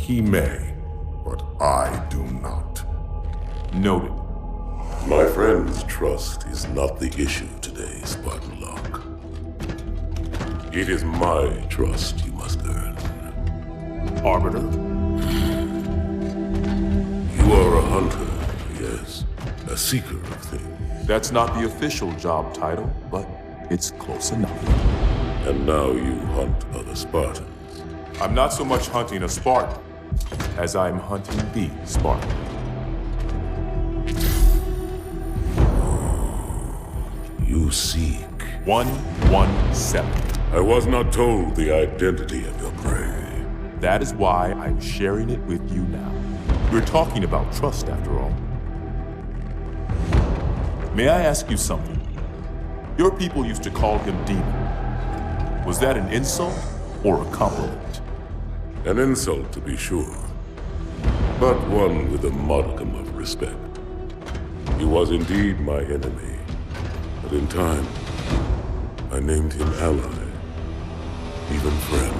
He may, but I do not. Noted. My friend's trust is not the issue today, Spartan Locke. It is my trust you must earn. Arbiter? You are a hunter, yes. A seeker of things. That's not the official job title, but it's close enough. And now you hunt other Spartans. I'm not so much hunting a Spartan, as I'm hunting the Spartan. You seek. 117. I was not told the identity of your prey. That is why I'm sharing it with you now. We're talking about trust, after all. May I ask you something? Your people used to call him Demon. Was that an insult or a compliment? An insult, to be sure, but one with a modicum of respect. He was indeed my enemy, but in time, I named him ally, even friend.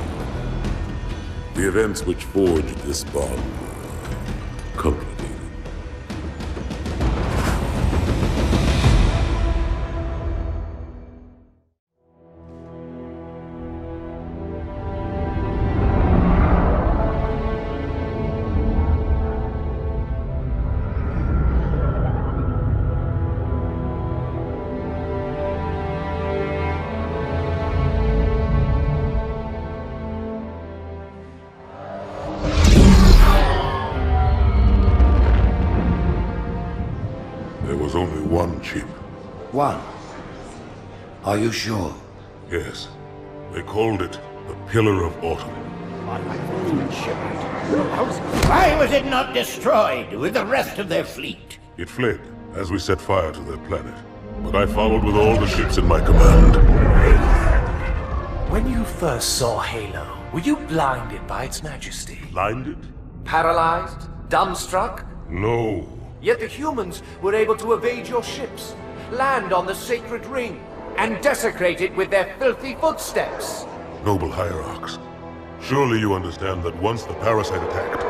The events which forged this bond were complicated. There was only one chip. One? Are you sure? Yes. They called it the Pillar of Autumn. Why was it not destroyed with the rest of their fleet? It fled as we set fire to their planet. But I followed with all the ships in my command. When you first saw Halo, were you blinded by its majesty? Blinded? Paralyzed? Dumbstruck? No. Yet the humans were able to evade your ships, land on the sacred ring, and desecrate it with their filthy footsteps. Noble hierarchs, surely you understand that once the parasite attacked...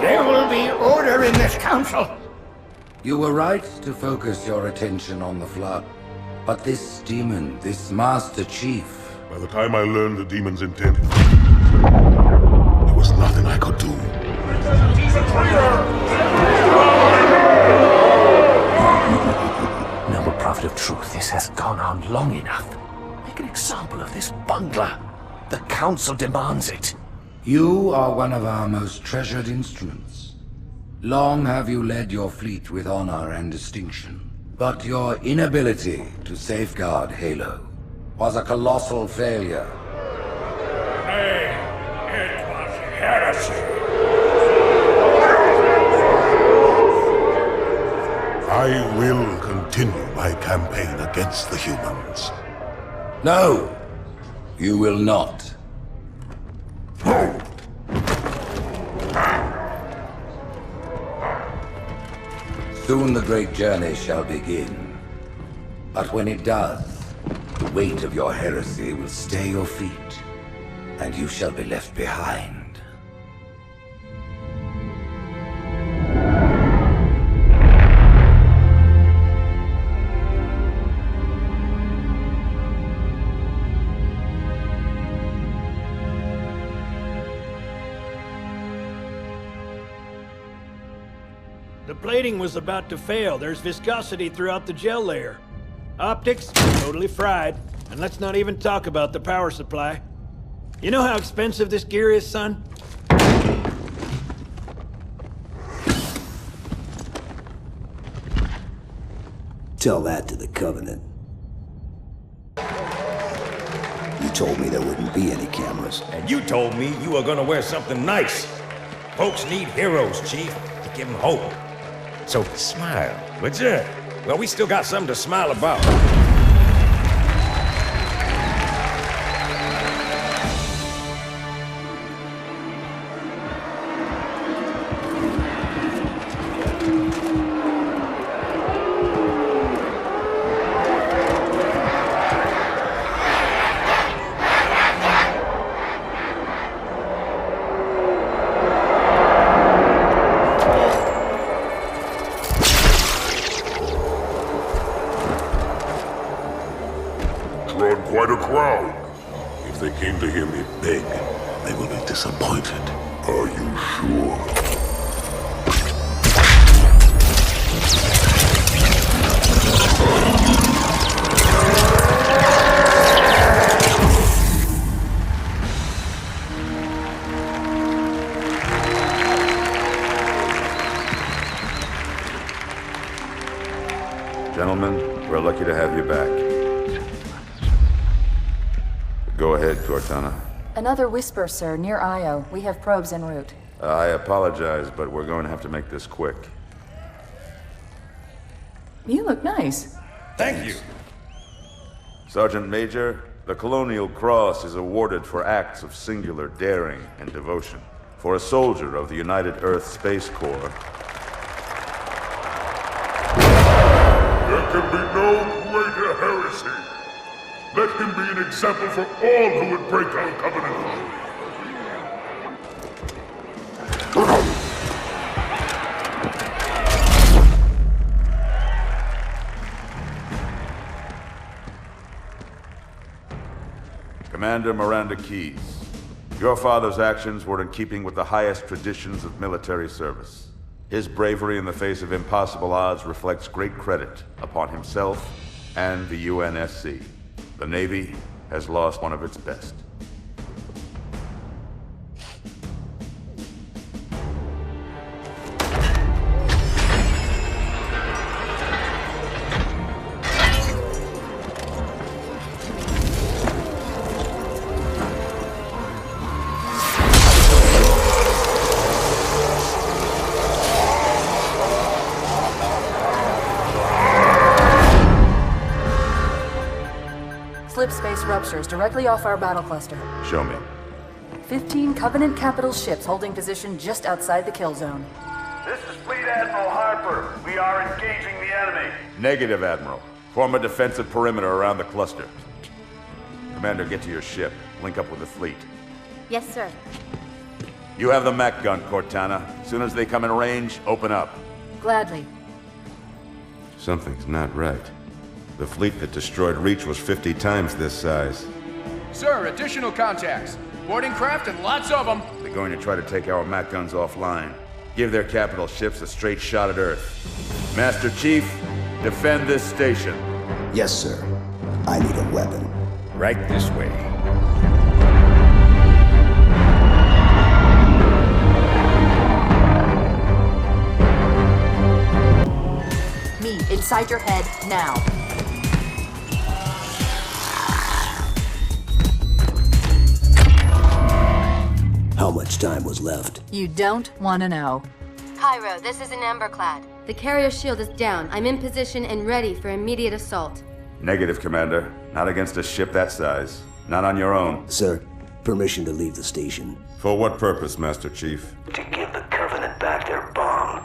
There will be order in this council. You were right to focus your attention on the Flood. But this demon, this Master Chief... By the time I learned the demon's intent, there was nothing I could do. Noble prophet of truth, this has gone on long enough. Make an example of this bungler. The council demands it. You are one of our most treasured instruments. Long have you led your fleet with honor and distinction. But your inability to safeguard Halo was a colossal failure. Nay, it was heresy. I will continue my campaign against the humans. No, you will not. Soon the great journey shall begin. But when it does, the weight of your heresy will stay your feet, and you shall be left behind. The plating was about to fail. There's viscosity throughout the gel layer. Optics, totally fried. And let's not even talk about the power supply. You know how expensive this gear is, son? Tell that to the Covenant. You told me there wouldn't be any cameras. And you told me you were gonna wear something nice. Folks need heroes, Chief, to give them hope. So smile, would you? Well, we still got something to smile about. quite a crowd. If they came to hear me beg, they will be disappointed. Are you sure? Gentlemen, we're lucky to have you back. Go ahead, Cortana. Another whisper, sir, near Io. We have probes en route. I apologize, but we're going to have to make this quick. You look nice. Thank you. Sergeant Major, the Colonial Cross is awarded for acts of singular daring and devotion. For a soldier of the United Earth Space Corps, There can be no greater heresy. Let him be an example for all who would break our covenant. Commander Miranda Keyes, your father's actions were in keeping with the highest traditions of military service. His bravery in the face of impossible odds reflects great credit upon himself and the UNSC. The Navy has lost one of its best. Slipspace ruptures directly off our battle cluster. Show me. 15 Covenant capital ships holding position just outside the kill zone. This is Fleet Admiral Harper. We are engaging the enemy. Negative, Admiral. Form a defensive perimeter around the cluster. Commander, get to your ship. Link up with the fleet. Yes, sir. You have the mech gun, Cortana. As soon as they come in range, open up. Gladly. Something's not right. The fleet that destroyed Reach was 50 times this size. Sir, additional contacts. Boarding craft and lots of them. They're going to try to take our mech guns offline. Give their capital ships a straight shot at Earth. Master Chief, defend this station. Yes, sir. I need a weapon. Right this way. Me, inside your head, now. How much time was left? You don't want to know. Cairo, this is an Emberclad. The carrier shield is down. I'm in position and ready for immediate assault. Negative, Commander. Not against a ship that size. Not on your own. Sir, permission to leave the station. For what purpose, Master Chief? To give the Covenant back their bomb.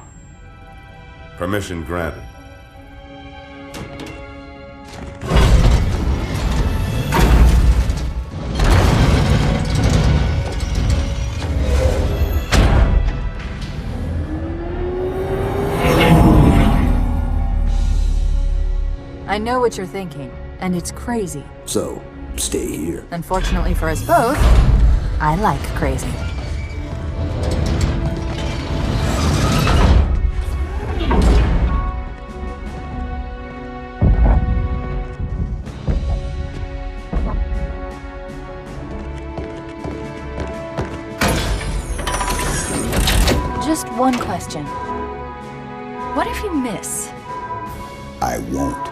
Permission granted. I know what you're thinking, and it's crazy. So, stay here. Unfortunately for us both, I like crazy. Just one question. What if you miss? I won't.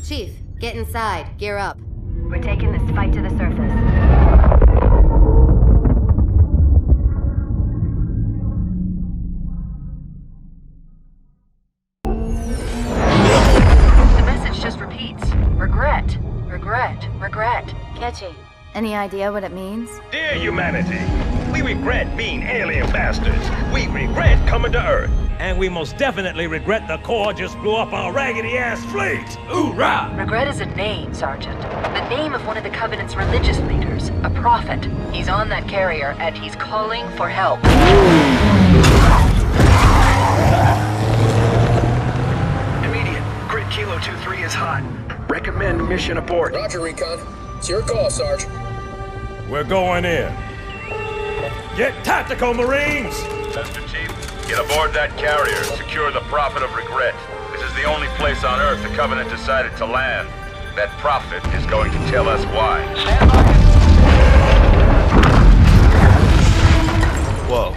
Chief, get inside. Gear up. We're taking this fight to the surface. The message just repeats. Regret. Regret. Regret. Catchy. Any idea what it means? Dear humanity, we regret being alien bastards. We regret coming to Earth. And we most definitely regret the Corps just blew up our raggedy-ass fleet. Hoorah! Regret is a name, Sergeant. The name of one of the Covenant's religious leaders. A prophet. He's on that carrier, and he's calling for help. Immediate. Grid Kilo 2-3 is hot. Recommend mission abort. Roger, Recon. It's your call, Sarge. We're going in. Get tactical, Marines! Mr. Chief, get aboard that carrier. Secure the Prophet of Regret. This is the only place on Earth the Covenant decided to land. That Prophet is going to tell us why. Stand by. Whoa.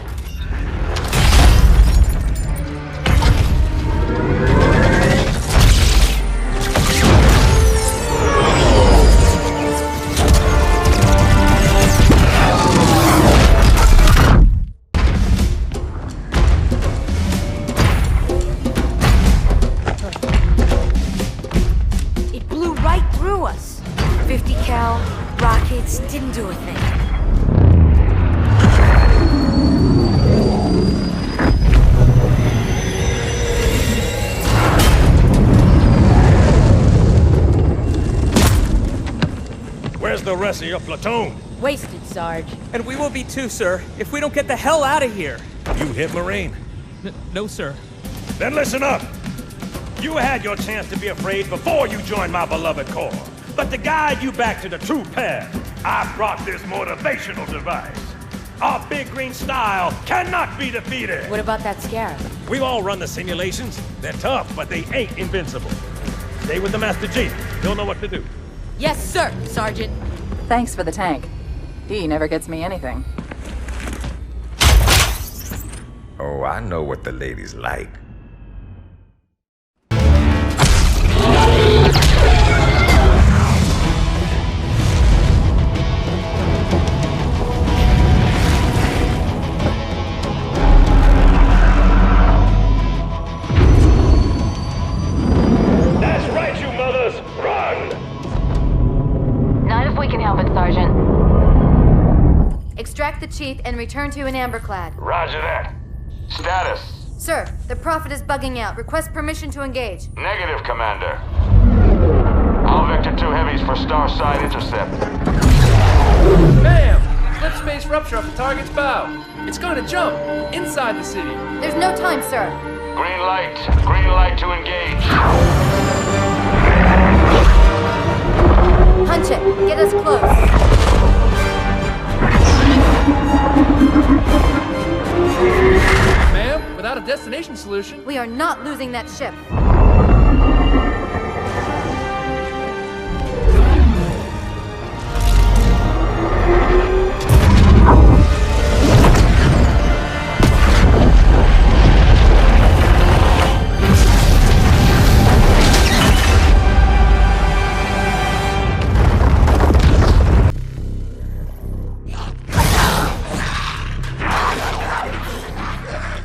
It blew right through us. 50 cal rockets didn't do a thing. Where's the rest of your platoon? Wasted, Sarge. And we will be too, sir, if we don't get the hell out of here. You hit Marine? No, sir. Then listen up! You had your chance to be afraid before you joined my beloved Corps. But to guide you back to the true path, I brought this motivational device. Our big green style cannot be defeated! What about that scarab? We've all run the simulations. They're tough, but they ain't invincible. Stay with the Master Chief. He'll know what to do. Yes, sir, Sergeant. Thanks for the tank. He never gets me anything. Oh, I know what the ladies like. That's right, you mothers! Run! Not if we can help it, Sergeant. Extract the Chief and return to an amberclad. Roger that. Status. Sir, the Prophet is bugging out. Request permission to engage. Negative, Commander. All Vector 2 heavies for Starside intercept. Bam! Slipspace rupture off the target's bow. It's going to jump inside the city. There's no time, sir. Green light. Green light to engage. Punch it. Get us close. Ma'am, without a destination solution. We are not losing that ship.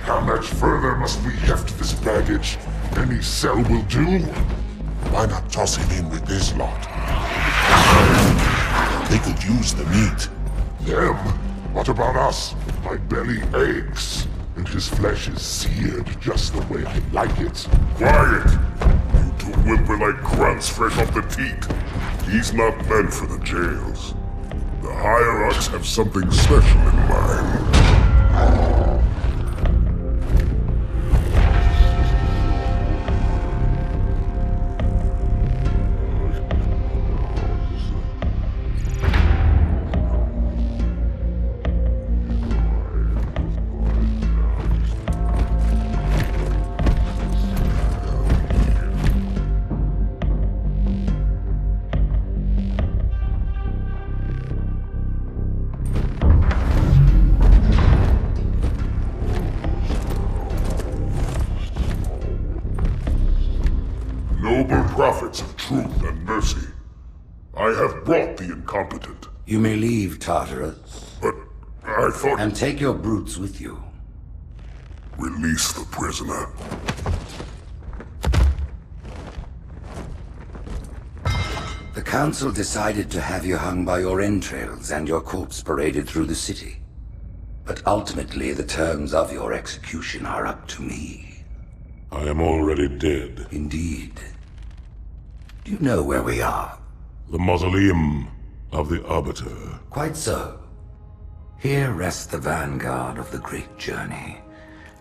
How much further must we heft this baggage? Any cell will do? Why not toss him in with this lot? They could use the meat. Them? What about us? My belly aches, and his flesh is seared just the way I like it. Quiet! You two whimper like grunts fresh off the teat. He's not meant for the jails. The hierarchs have something special in mind. truth and mercy. I have brought the incompetent. You may leave, Tartarus. But I thought... And take your brutes with you. Release the prisoner. The Council decided to have you hung by your entrails and your corpse paraded through the city. But ultimately, the terms of your execution are up to me. I am already dead. Indeed. Do you know where we are? The mausoleum of the Arbiter. Quite so. Here rests the vanguard of the great journey.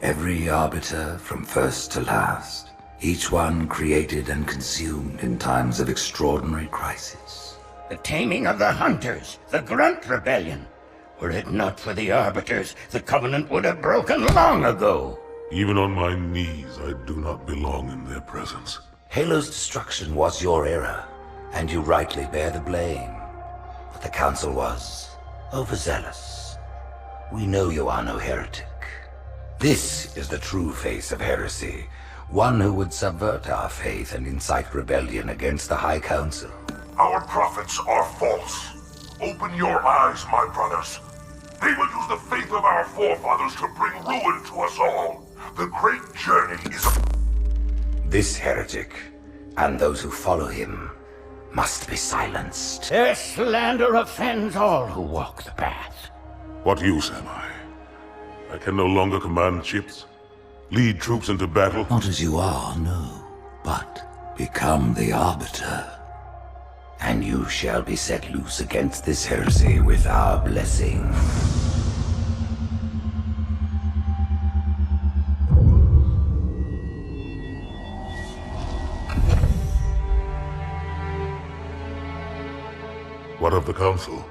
Every Arbiter from first to last. Each one created and consumed in times of extraordinary crisis. The taming of the Hunters, the Grunt Rebellion. Were it not for the Arbiters, the Covenant would have broken long ago. Even on my knees, I do not belong in their presence. Halo's destruction was your error, and you rightly bear the blame. But the Council was overzealous. We know you are no heretic. This is the true face of heresy, one who would subvert our faith and incite rebellion against the High Council. Our prophets are false. Open your eyes, my brothers. They will use the faith of our forefathers to bring ruin to us all. The great journey is... This heretic, and those who follow him, must be silenced. Their slander offends all who walk the path. What use am I? I can no longer command ships, lead troops into battle. Not as you are, no, but become the Arbiter. And you shall be set loose against this heresy with our blessing. What of the Council?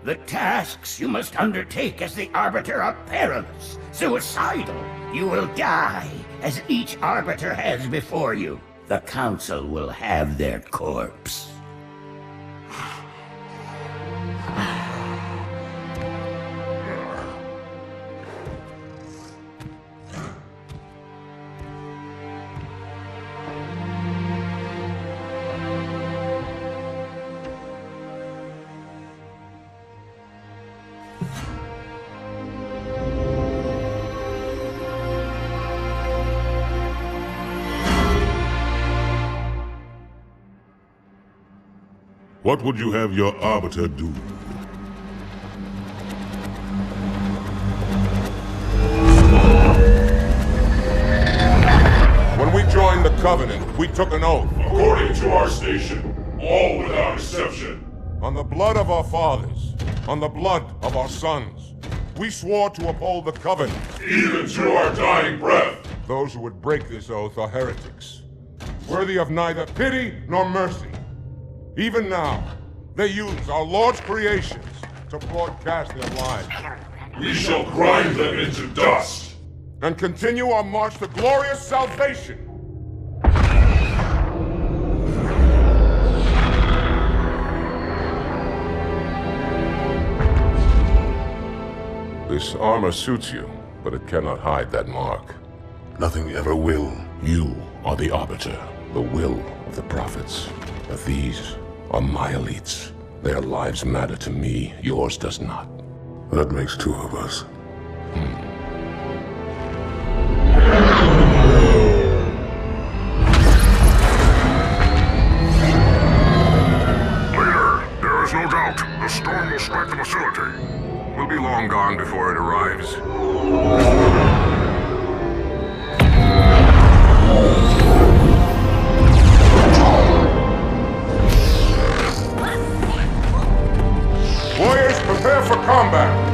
The tasks you must undertake as the Arbiter are perilous, suicidal. You will die, as each Arbiter has before you. The Council will have their corpse. What would you have your Arbiter do? When we joined the Covenant, we took an oath. According to our station, all without exception. On the blood of our fathers, on the blood of our sons, we swore to uphold the Covenant. Even to our dying breath. Those who would break this oath are heretics, worthy of neither pity nor mercy. Even now, they use our Lord's creations to broadcast their lies. We shall grind them into dust. And continue our march to glorious salvation. This armor suits you, but it cannot hide that mark. Nothing ever will. You are the Arbiter, the will of the prophets. But these are my elites. Their lives matter to me, yours does not. That makes two of us. Leader, there is no doubt the storm will strike the facility. We'll be long gone before it arrives. Warriors, prepare for combat!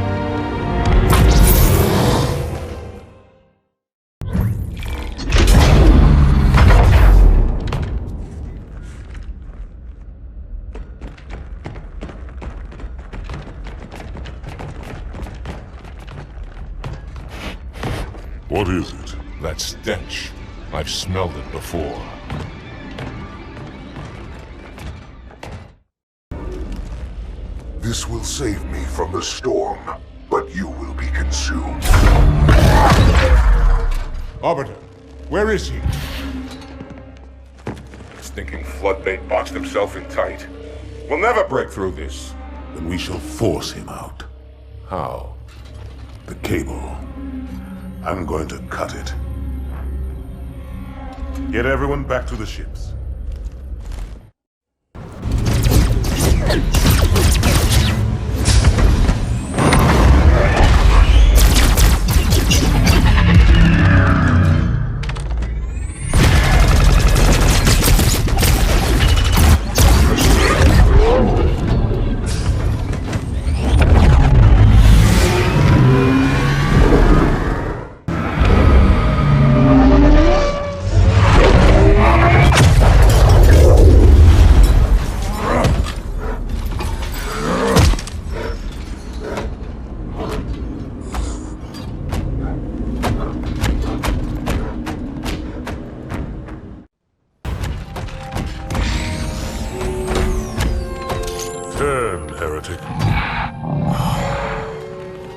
What is it? That stench. I've smelled it before. This will save me from the storm, but you will be consumed. Arbiter, where is he? stinking floodbait boxed himself in tight. We'll never break through this. Then we shall force him out. How? The cable. I'm going to cut it. Get everyone back to the ships. Turn, heretic.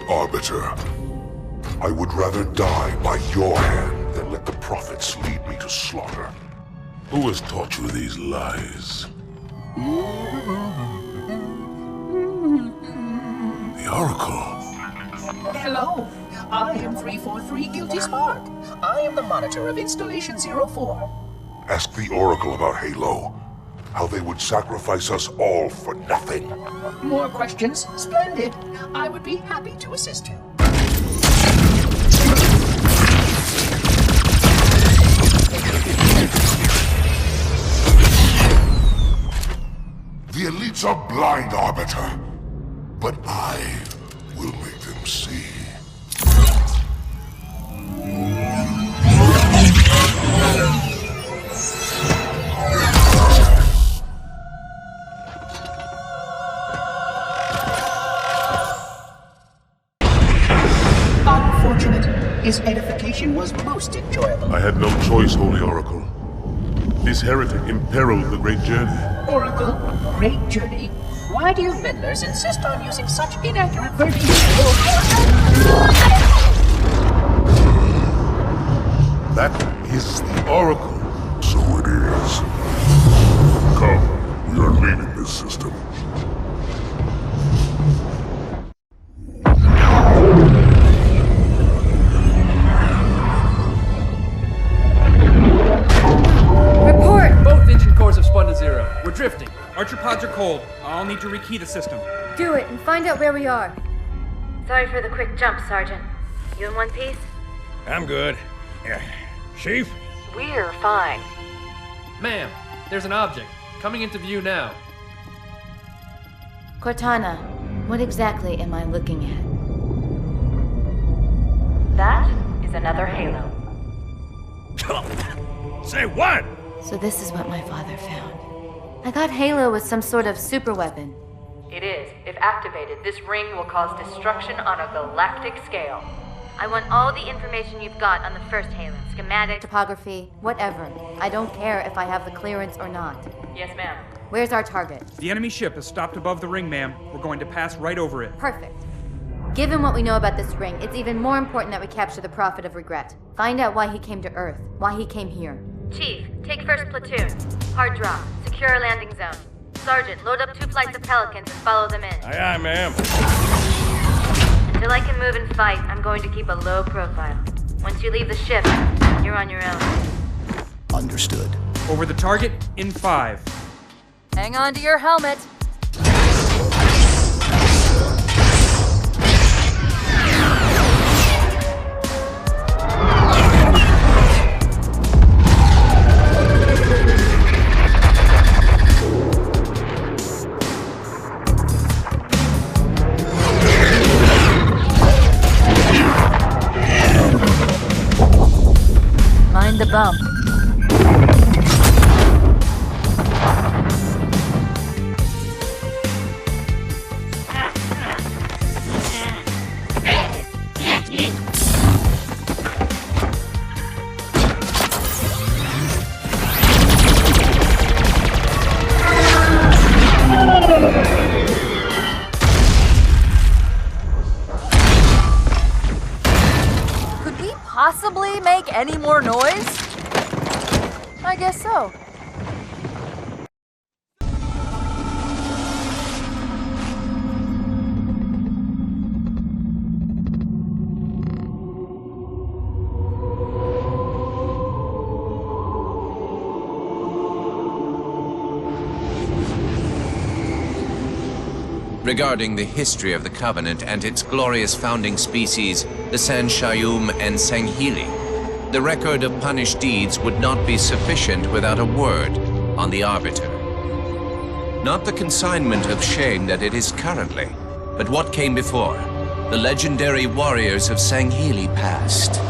Arbiter, I would rather die by your hand than let the prophets lead me to slaughter. Who has taught you these lies? The Oracle. Hello, I am 343 Guilty Spark. I am the monitor of Installation 04. Ask the Oracle about Halo. How they would sacrifice us all for nothing. More questions? Splendid. I would be happy to assist you. The elites are blind, Arbiter. But I will make them see. His edification was most enjoyable. I had no choice, Holy Oracle. This heretic imperiled the great journey. Oracle, great journey. Why do you meddlers insist on using such inaccurate verbiage? That is the Oracle. So it is. Come, we are leaving this system. We're drifting. Archer pods are cold. I'll need to rekey the system. Do it and find out where we are. Sorry for the quick jump, Sergeant. You in one piece? I'm good. Chief? We're fine. Ma'am, there's an object. Coming into view now. Cortana, what exactly am I looking at? That is another Halo. Say what? So this is what my father found. I thought Halo was some sort of super weapon. It is. If activated, this ring will cause destruction on a galactic scale. I want all the information you've got on the first Halo. Schematic, topography, whatever. I don't care if I have the clearance or not. Yes, ma'am. Where's our target? The enemy ship has stopped above the ring, ma'am. We're going to pass right over it. Perfect. Given what we know about this ring, it's even more important that we capture the Prophet of Regret. Find out why he came to Earth, why he came here. Chief, take first platoon. Hard drop. Secure our landing zone. Sergeant, load up 2 flights of Pelicans and follow them in. Aye, aye, ma'am. Until I can move and fight, I'm going to keep a low profile. Once you leave the ship, you're on your own. Understood. Over the target in 5. Hang on to your helmet. Mind the bump. Could we possibly make any more noise? I guess so. regarding the history of the Covenant and its glorious founding species, the Sanshayum and Sanghili. The record of punished deeds would not be sufficient without a word on the Arbiter. Not the consignment of shame that it is currently, but what came before, the legendary warriors of Sanghili past.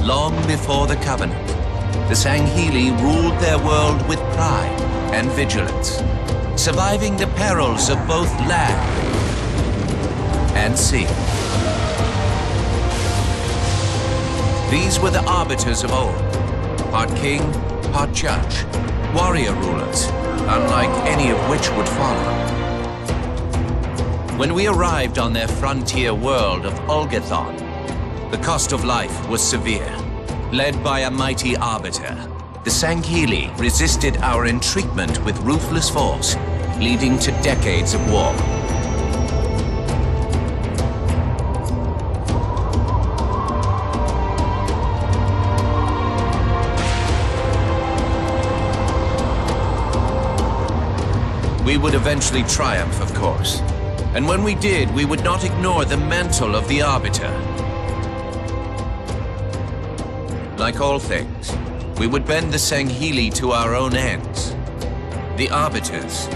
Long before the Covenant, the Sanghili ruled their world with pride and vigilance, surviving the perils of both land and sea. These were the arbiters of old, part king, part judge, warrior rulers, unlike any of which would follow. When we arrived on their frontier world of Ulgathon, the cost of life was severe. Led by a mighty arbiter, the Sanghili resisted our entreatment with ruthless force, leading to decades of war. We would eventually triumph, of course. And when we did, we would not ignore the mantle of the Arbiter. Like all things, we would bend the Sanghili to our own ends. The Arbiters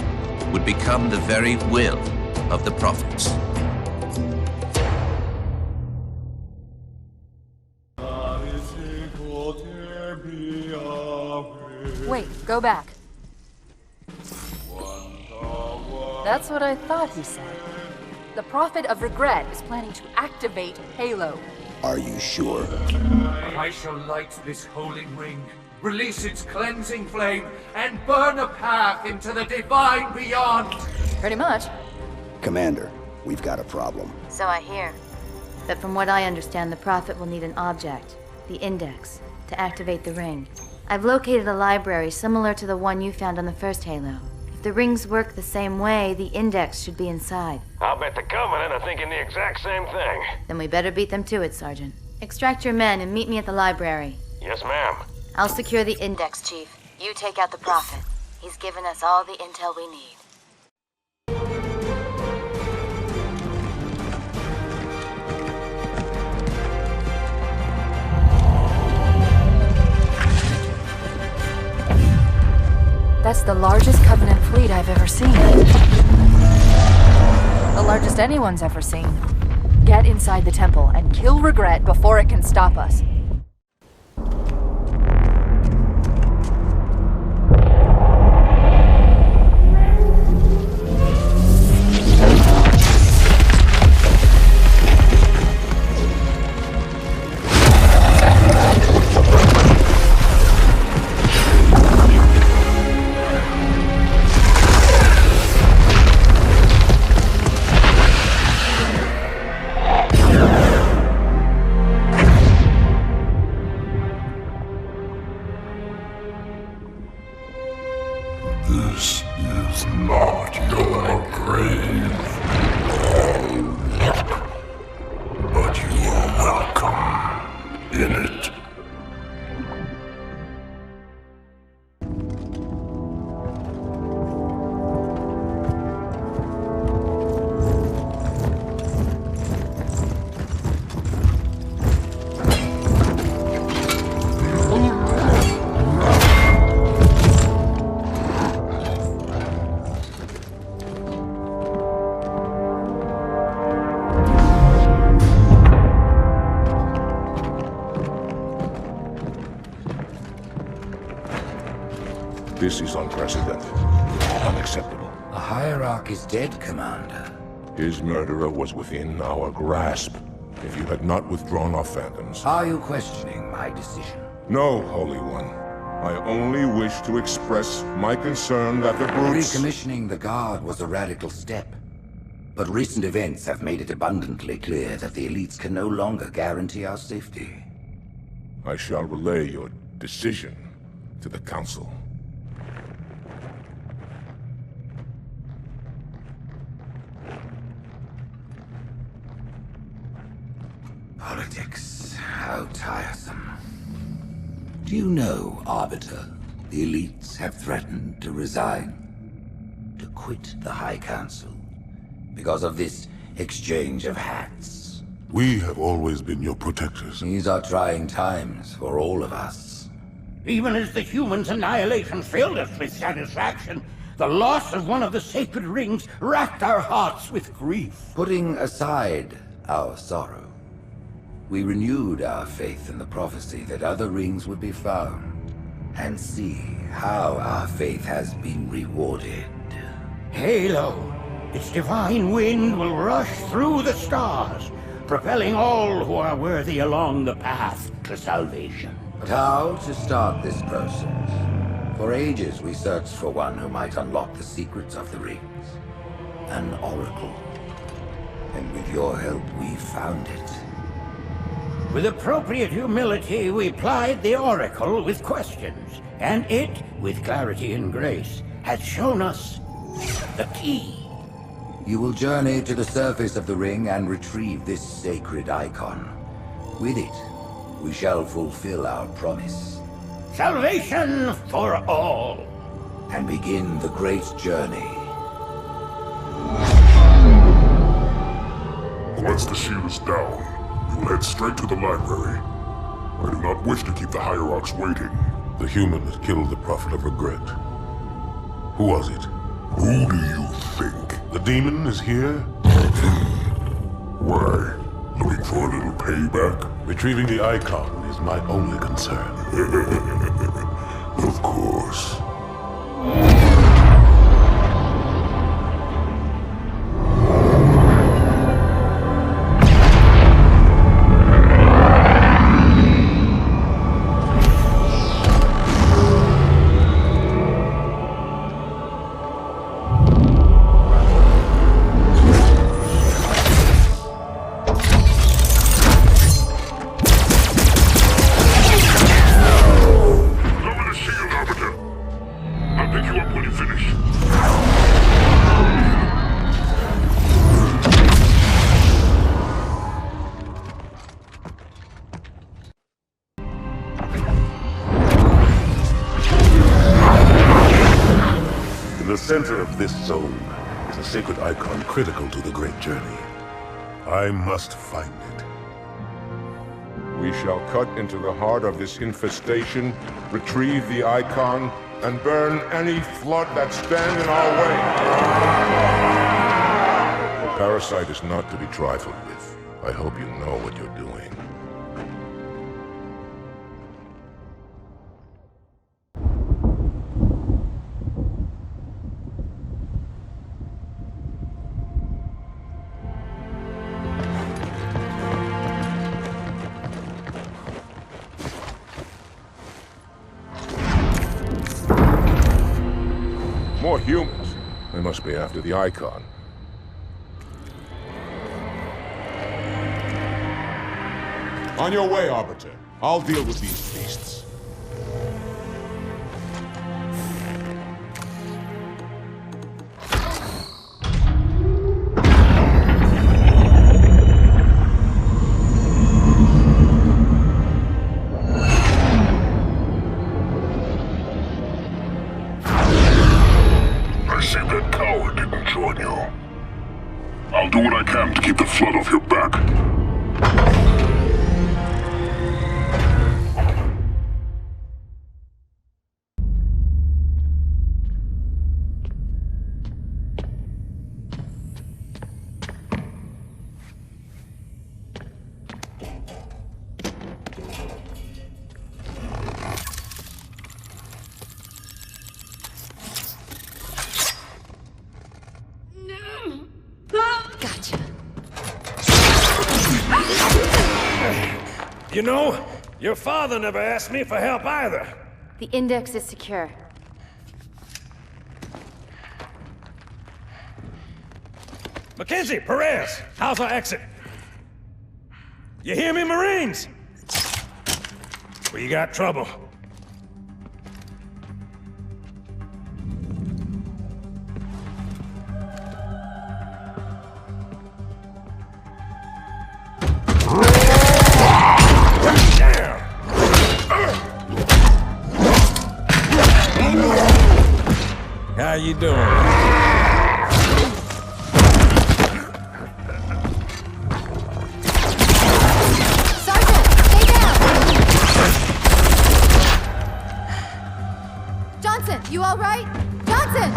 would become the very will of the Prophets. Wait, go back. That's what I thought he said. The Prophet of Regret is planning to activate Halo. Are you sure? I shall light this holy ring, release its cleansing flame, and burn a path into the divine beyond. Pretty much. Commander, we've got a problem. So I hear. But from what I understand, the Prophet will need an object, the Index, to activate the ring. I've located a library similar to the one you found on the first Halo. If the rings work the same way, the Index should be inside. I'll bet the Covenant are thinking the exact same thing. Then we better beat them to it, Sergeant. Extract your men and meet me at the library. Yes, ma'am. I'll secure the Index, Chief. You take out the Prophet. He's given us all the intel we need. That's the largest Covenant fleet I've ever seen. The largest anyone's ever seen. Get inside the temple and kill Regret before it can stop us. This is not your grave, but you are welcome in it. This is unprecedented. Unacceptable. The Hierarch is dead, Commander. His murderer was within our grasp. If you had not withdrawn our phantoms... Are you questioning my decision? No, Holy One. I only wish to express my concern that the brutes... Recommissioning the Guard was a radical step. But recent events have made it abundantly clear that the elites can no longer guarantee our safety. I shall relay your decision to the Council. Do you know, Arbiter, the elites have threatened to resign, to quit the High Council, because of this exchange of hats? We have always been your protectors. These are trying times for all of us. Even as the humans' annihilation filled us with satisfaction, the loss of one of the sacred rings racked our hearts with grief. Putting aside our sorrow, we renewed our faith in the prophecy that other rings would be found, and see how our faith has been rewarded. Halo, its divine wind will rush through the stars, propelling all who are worthy along the path to salvation. But how to start this process? For ages we searched for one who might unlock the secrets of the rings. An oracle. And with your help we found it. With appropriate humility, we plied the oracle with questions, and it, with clarity and grace, has shown us the key. You will journey to the surface of the ring and retrieve this sacred icon. With it, we shall fulfill our promise. Salvation for all. And begin the great journey. Once the shield is down, we will head straight to the library. I do not wish to keep the Hierarchs waiting. The human that killed the Prophet of Regret. Who was it? Who do you think? The demon is here? Why? Looking for a little payback? Retrieving the icon is my only concern. Of course. In the center of this zone is a sacred icon critical to the great journey. I must find it. We shall cut into the heart of this infestation, retrieve the icon, and burn any flood that stand in our way. The parasite is not to be trifled with. I hope you know what you're doing. More humans. They must be after the icon. On your way, Arbiter. I'll deal with these beasts. I see that coward didn't join you. I'll do what I can to keep the flood off your back. Gotcha. You know, your father never asked me for help either. The index is secure. Mackenzie, Perez, how's our exit? You hear me, Marines? We got trouble. you doing? Sergeant, stay down! Johnson, you all right? Johnson!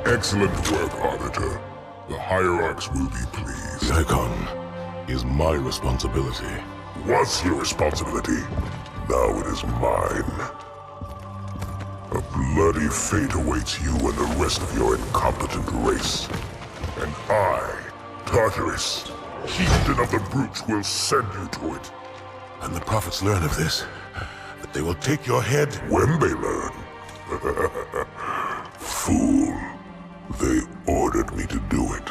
Excellent work, Arbiter. The Hierarchs will be pleased. Icon is my responsibility. Was your responsibility. Now it is mine. A bloody fate awaits you and the rest of your incompetent race. And I, Tartarus, chieftain of the brutes, will send you to it. And the prophets learn of this, that they will take your head. When they learn. Fool. They ordered me to do it.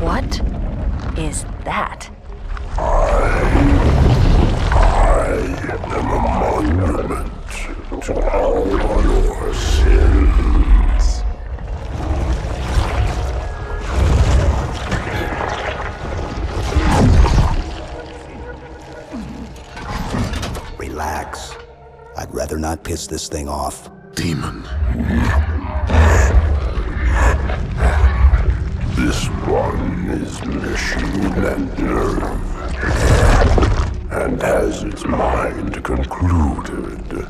What is that? I am a monument to all your sins. Relax. I'd rather not piss this thing off. Demon. This one is machine and nerve, and has its mind concluded.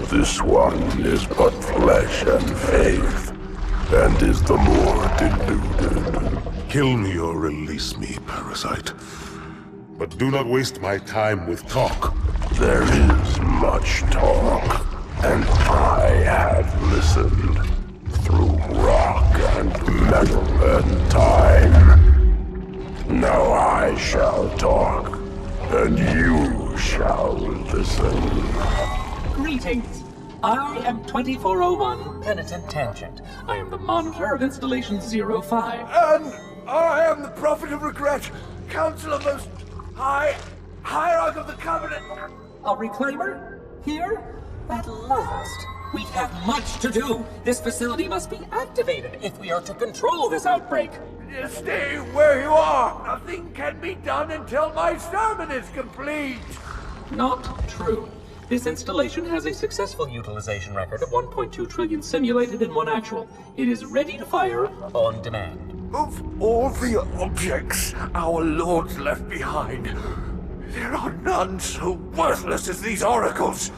This one is but flesh and faith, and is the more deluded. Kill me or release me, parasite. But do not waste my time with talk. There is much talk, and I have listened through rock and metal and time. Now I shall talk, and you shall listen. Greetings. I am 2401 Penitent Tangent. I am the monitor of Installation 05. And I am the Prophet of Regret, Counselor Most High, Hierarch of the Covenant. A reclaimer? Here? At last. We have much to do. This facility must be activated if we are to control this outbreak. Stay where you are. Nothing can be done until my sermon is complete. Not true. This installation has a successful utilization record of 1.2 trillion simulated and 1 actual. It is ready to fire on demand. Of all the objects our lords left behind, there are none so worthless as these oracles.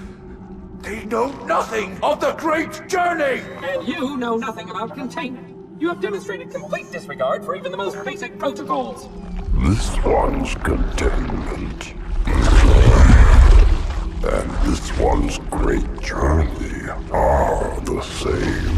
They know nothing of the great journey! And you know nothing about containment. You have demonstrated complete disregard for even the most basic protocols. This one's containment. And this one's great journey are the same.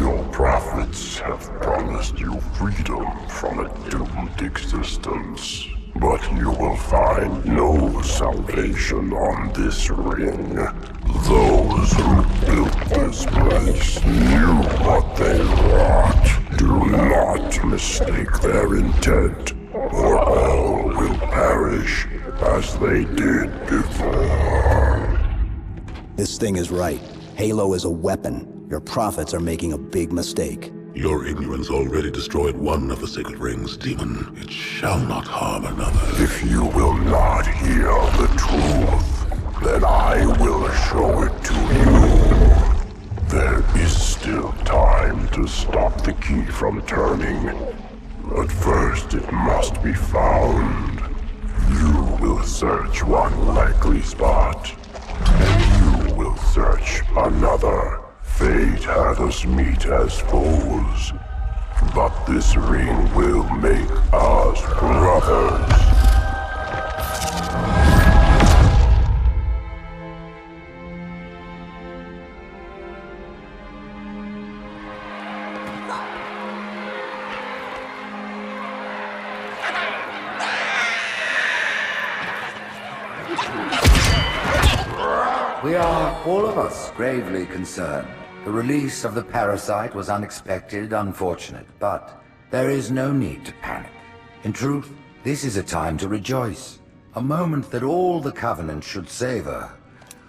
Your prophets have promised you freedom from a doomed existence. But you will find no salvation on this ring. Those who built this place knew what they wrought. Do not mistake their intent, or all will perish as they did before. This thing is right. Halo is a weapon. Your prophets are making a big mistake. Your ignorance already destroyed one of the sacred rings, demon. It shall not harm another. If you will not hear the truth, then I will show it to you. There is still time to stop the key from turning. But first it must be found. You will search one likely spot, and you will search another. Fate had us meet as foes, but this ring will make us brothers. We are, all of us, gravely concerned. The release of the parasite was unexpected, unfortunate, but there is no need to panic. In truth, this is a time to rejoice. A moment that all the Covenant should savor.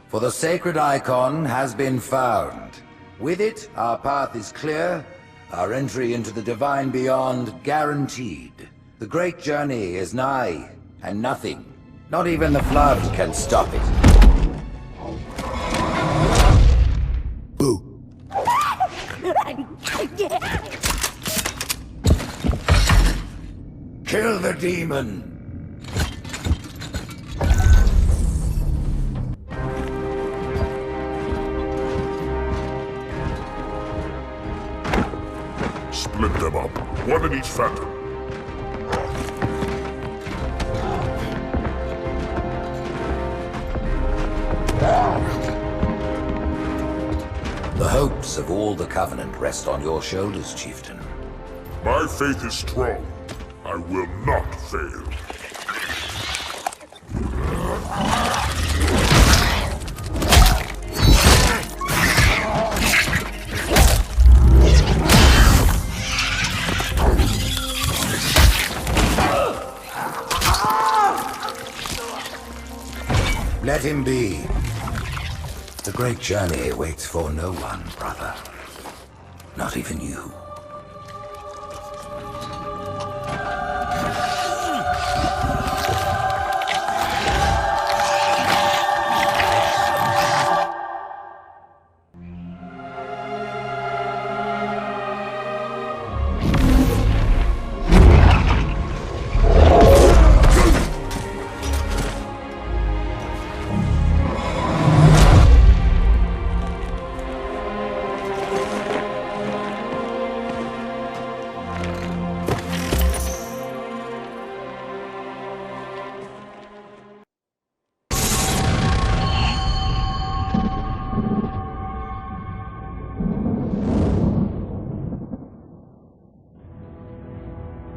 For the sacred icon has been found. With it, our path is clear, our entry into the divine beyond guaranteed. The great journey is nigh, and nothing, not even the flood, can stop it. Kill the demon! Split them up, one in each phantom. The hopes of all the Covenant rest on your shoulders, Chieftain. My faith is strong. I will not fail. Let him be. The great journey waits for no one, brother. Not even you.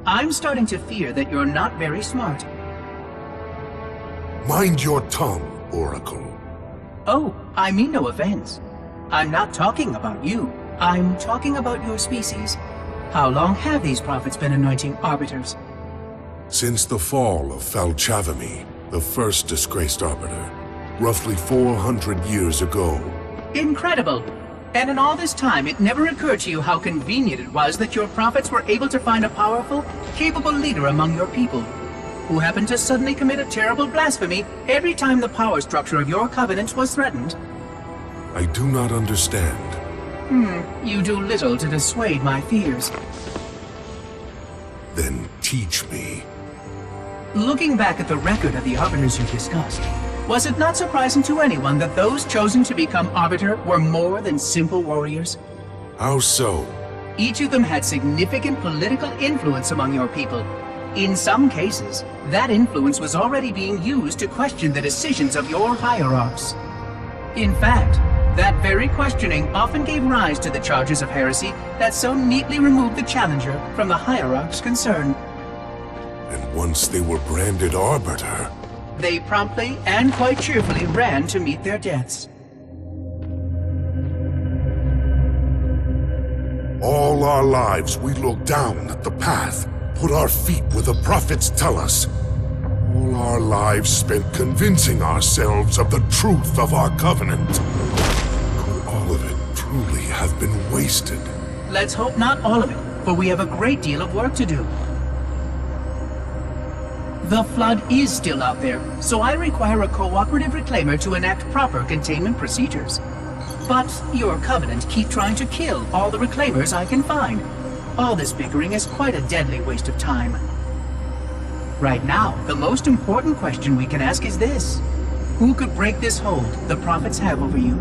I'm starting to fear that you're not very smart. Mind your tongue, Oracle. Oh, I mean no offense. I'm not talking about you. I'm talking about your species. How long have these prophets been anointing arbiters? Since the fall of Falchavami, the first disgraced arbiter, roughly 400 years ago. Incredible! And in all this time, it never occurred to you how convenient it was that your prophets were able to find a powerful, capable leader among your people, who happened to suddenly commit a terrible blasphemy every time the power structure of your covenant was threatened. I do not understand. You do little to dissuade my fears. Then teach me. Looking back at the record of the arbiters you discussed, was it not surprising to anyone that those chosen to become arbiter were more than simple warriors? How so? Each of them had significant political influence among your people. In some cases, that influence was already being used to question the decisions of your hierarchs. In fact, that very questioning often gave rise to the charges of heresy that so neatly removed the challenger from the hierarch's concern. And once they were branded arbiter, they promptly and quite cheerfully ran to meet their deaths. all our lives we look down at the path, put our feet where the prophets tell us. All our lives spent convincing ourselves of the truth of our covenant. Could all of it truly have been wasted? Let's hope not all of it, for we have a great deal of work to do. The flood is still out there, so I require a cooperative reclaimer to enact proper containment procedures. But your covenant keep trying to kill all the reclaimers I can find. All this bickering is quite a deadly waste of time. Right now, the most important question we can ask is this. Who could break this hold the prophets have over you?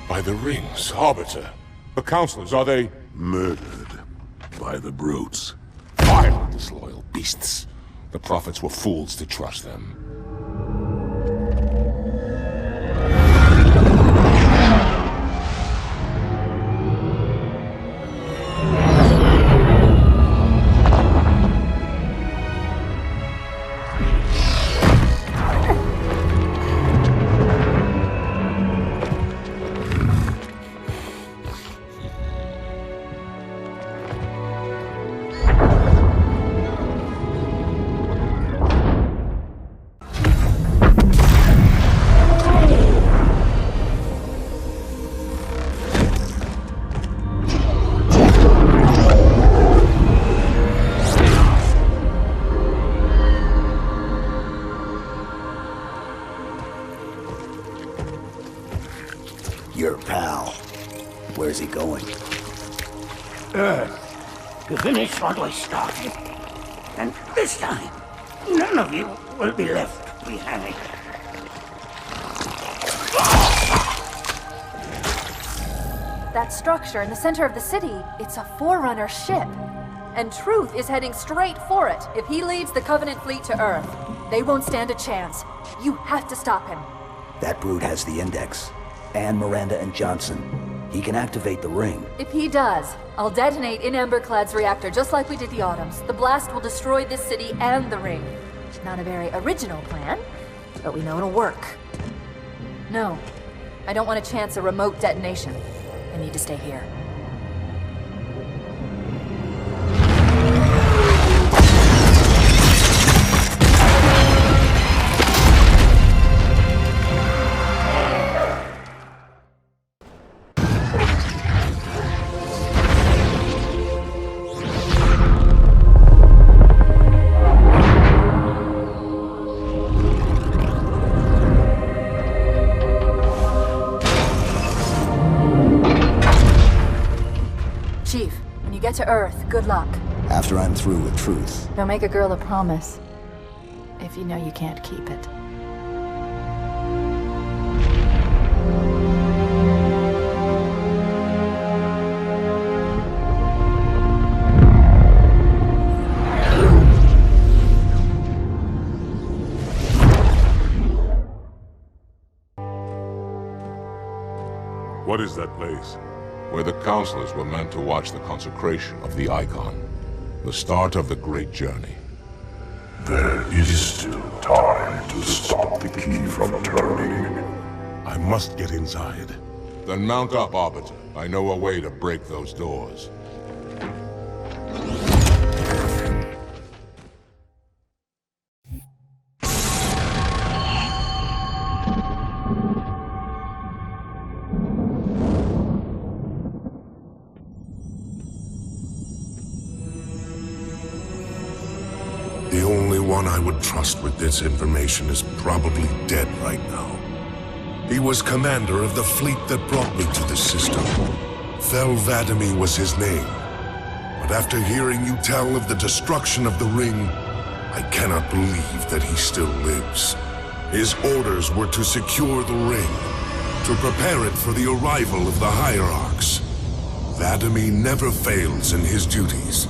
By the rings, Arbiter. The counselors, are they... Murdered. by the brutes. Vile, disloyal beasts. The prophets were fools to trust them. Your pal. Where's he going? Earth, to finish what I started. And this time, none of you will be left behind. That structure in the center of the city, it's a Forerunner ship. And Truth is heading straight for it. If he leads the Covenant fleet to Earth, they won't stand a chance. You have to stop him. That brute has the Index. And Miranda and Johnson. He can activate the ring. If he does, I'll detonate in Emberclad's reactor just like we did the Autumn's. The blast will destroy this city and the ring. Not a very original plan, but we know it'll work. No, I don't want to chance a remote detonation. I need to stay here. To Earth, good luck. After I'm through with Truth. Don't make a girl a promise if you know you can't keep it. What is that place? Where the counselors were meant to watch the consecration of the Icon. The start of the great journey. There is still time to stop the key from turning. I must get inside. Then mount up, Arbiter. I know a way to break those doors. The only one I would trust with this information is probably dead right now. He was commander of the fleet that brought me to this system. Fel Vadimi was his name. But after hearing you tell of the destruction of the ring, I cannot believe that he still lives. His orders were to secure the ring, to prepare it for the arrival of the Hierarchs. Vadimi never fails in his duties.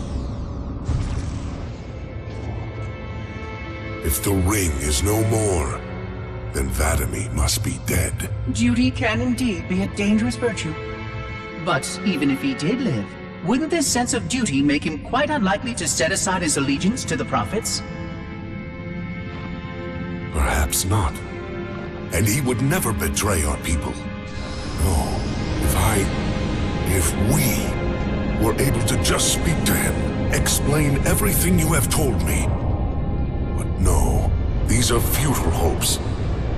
If the ring is no more, then Vadimi must be dead. Duty can indeed be a dangerous virtue. But even if he did live, wouldn't this sense of duty make him quite unlikely to set aside his allegiance to the Prophets? Perhaps not. And he would never betray our people. No, if we were able to just speak to him, explain everything you have told me. But no, these are futile hopes.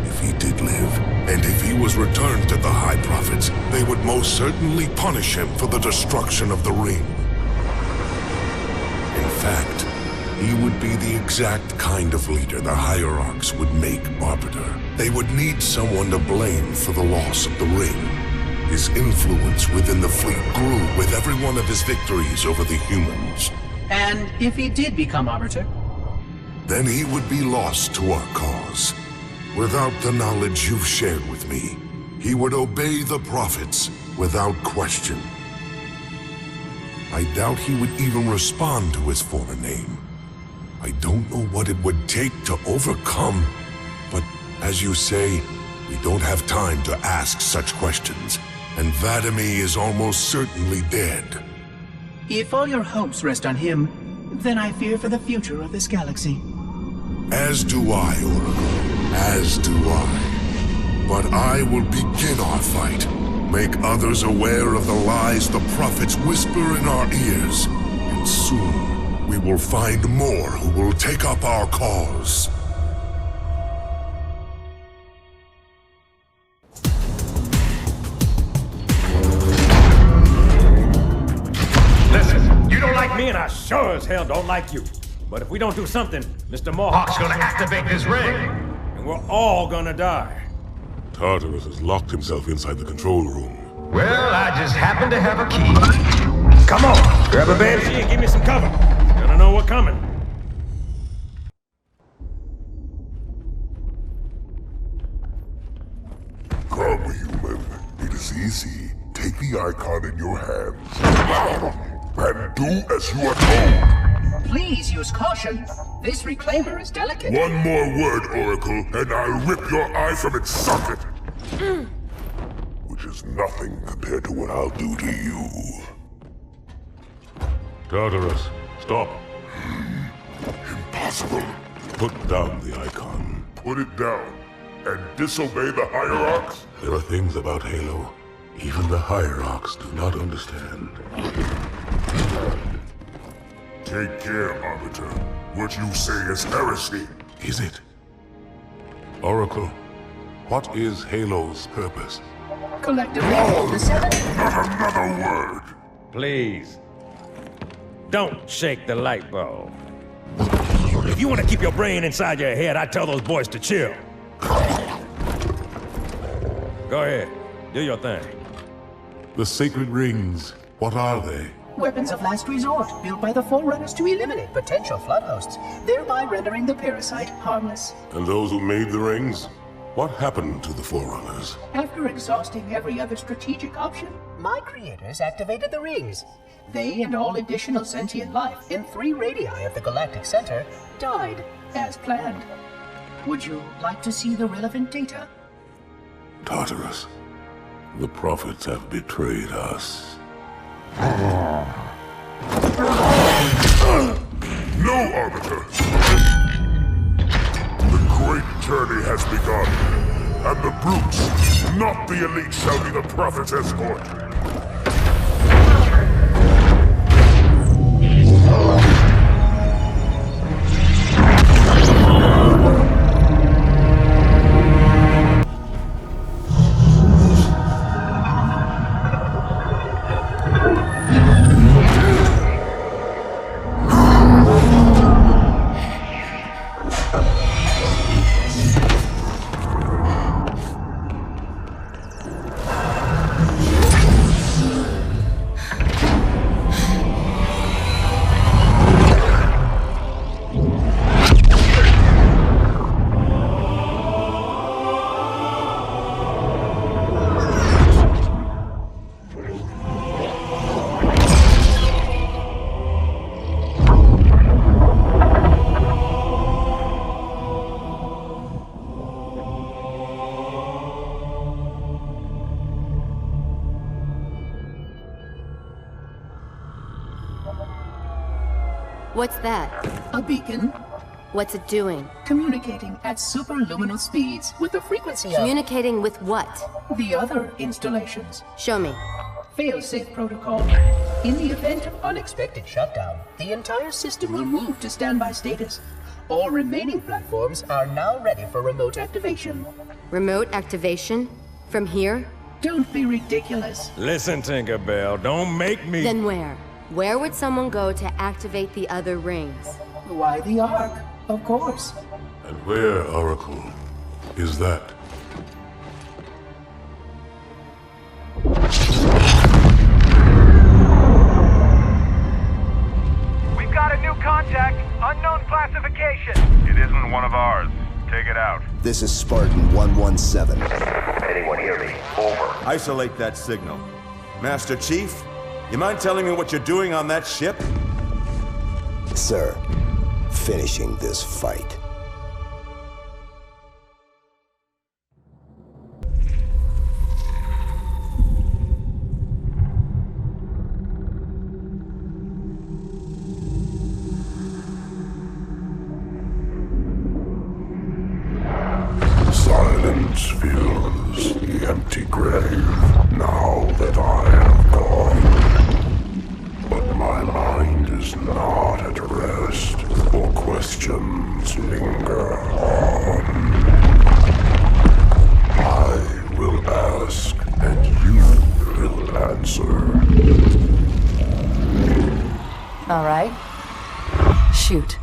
If he did live, and if he was returned to the High Prophets, they would most certainly punish him for the destruction of the ring. In fact, he would be the exact kind of leader the Hierarchs would make Arbiter. They would need someone to blame for the loss of the ring. His influence within the fleet grew with every one of his victories over the humans. And if he did become Arbiter? Then he would be lost to our cause. Without the knowledge you've shared with me, he would obey the Prophets without question. I doubt he would even respond to his former name. I don't know what it would take to overcome, but as you say, we don't have time to ask such questions, and Vadimi is almost certainly dead. If all your hopes rest on him, then I fear for the future of this galaxy. As do I, Oracle. As do I. But I will begin our fight. Make others aware of the lies the prophets whisper in our ears. And soon, we will find more who will take up our cause. Listen, you don't like me and I sure as hell don't like you. But if we don't do something, Mr. Mohawk's gonna activate this ring. And we're all gonna die. Tartarus has locked himself inside the control room. Well, I just happen to have a key. Come on, grab a banshee and give me some cover. Gonna know what's coming. Come, human. It is easy. Take the icon in your hands. And do as you are told. Please use caution. This reclaimer is delicate. One more word, Oracle, and I'll rip your eye from its socket. Which is nothing compared to what I'll do to you. Tartarus, stop. Impossible. Put down the icon. Put it down and disobey the Hierarchs? There are things about Halo even the Hierarchs do not understand. Take care, Arbiter. What you say is heresy. Is it? Oracle, what is Halo's purpose? Collectively, the seven... Not another word! Please. Don't shake the light bulb. If you want to keep your brain inside your head, I tell those boys to chill. Go ahead. Do your thing. The sacred rings, what are they? Weapons of last resort, built by the Forerunners to eliminate potential flood hosts, thereby rendering the parasite harmless. And those who made the rings? What happened to the Forerunners? After exhausting every other strategic option, my creators activated the rings. They and all additional sentient life in 3 radii of the galactic center died as planned. Would you like to see the relevant data? Tartarus, the prophets have betrayed us. No, Arbiter! The great journey has begun, and the brutes, not the elite, shall be the prophet's escort. What's that? A beacon. What's it doing? Communicating at superluminal speeds with the frequency of... Communicating with what? The other installations. Show me. Fail-safe protocol. In the event of unexpected shutdown, the entire system will move to standby status. All remaining platforms are now ready for remote activation. Remote activation? From here? Don't be ridiculous. Listen, Tinkerbell, don't make me... Then where? Where would someone go to activate the other rings? Why the Ark? Of course. And where, Oracle, is that? We've got a new contact. Unknown classification. It isn't one of ours. Take it out. This is Spartan 117. Anyone hear me? Over. Isolate that signal. Master Chief, You mind telling me what you're doing on that ship? Sir, finishing this fight. Silence fills the empty grave now that I have gone. But my mind is not at rest, for questions linger on. I will ask, and you will answer. All right. Shoot.